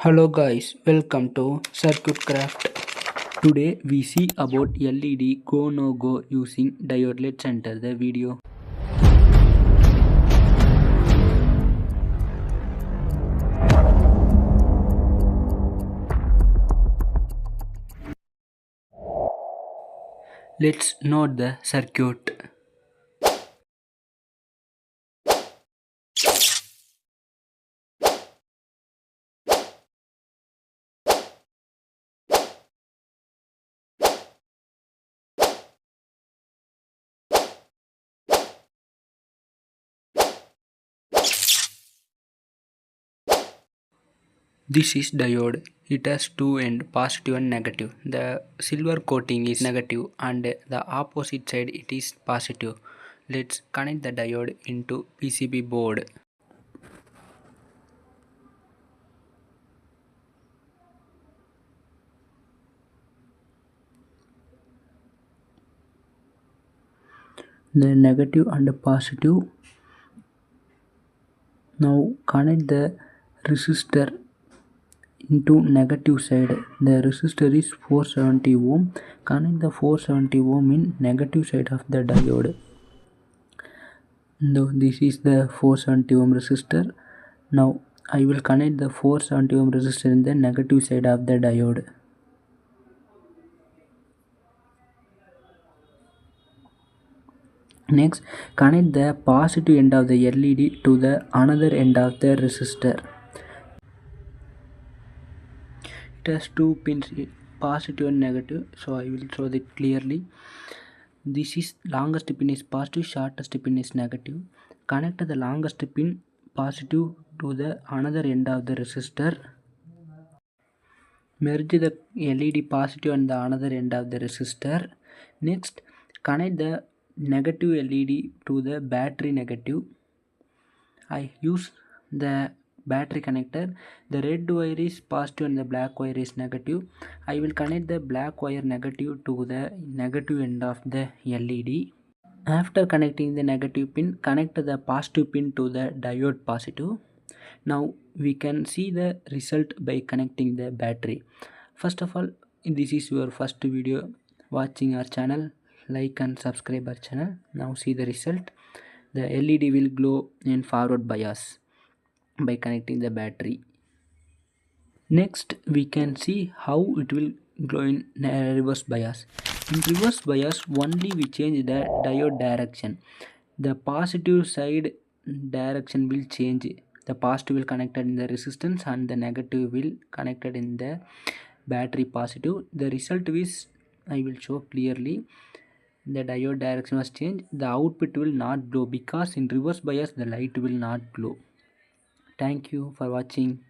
Hello guys, welcome to Circuit Craft. Today we see about LED go no go using diode. Let's enter the video. Let's note the circuit. This is diode. It has two ends, positive and negative. The silver coating is negative and the opposite side it is positive. Let's connect the diode into PCB board. The negative and the positive. Now connect the resistor into negative side. The resistor is 470 ohm. Connect the 470 ohm in negative side of the diode. Now this is the 470 ohm resistor. Now I will connect the 470 ohm resistor in the negative side of the diode. Next, connect the positive end of the LED to the another end of the resistor. It has two pins, positive and negative, so I will show it clearly. This is longest pin is positive, shortest pin is negative. Connect the longest pin positive to the another end of the resistor. Merge the LED positive and the another end of the resistor. Next, connect the negative LED to the battery negative. I use the battery connector. The red wire is positive and the black wire is negative. I will connect the black wire negative to the negative end of the LED. After connecting the negative pin, connect the positive pin to the diode positive. Now we can see the result by connecting the battery. First of all, this is your first video watching our channel. Like and subscribe our channel. Now see the result. The LED will glow in forward bias by connecting the battery. Next, we can see how it will glow in reverse bias. In reverse bias, only we change the diode direction. The positive side direction will change. The positive will connected in the resistance and the negative will connected in the battery positive. The result is I will show clearly. The diode direction was changed. The output will not glow because in reverse bias the light will not glow. Thank you for watching.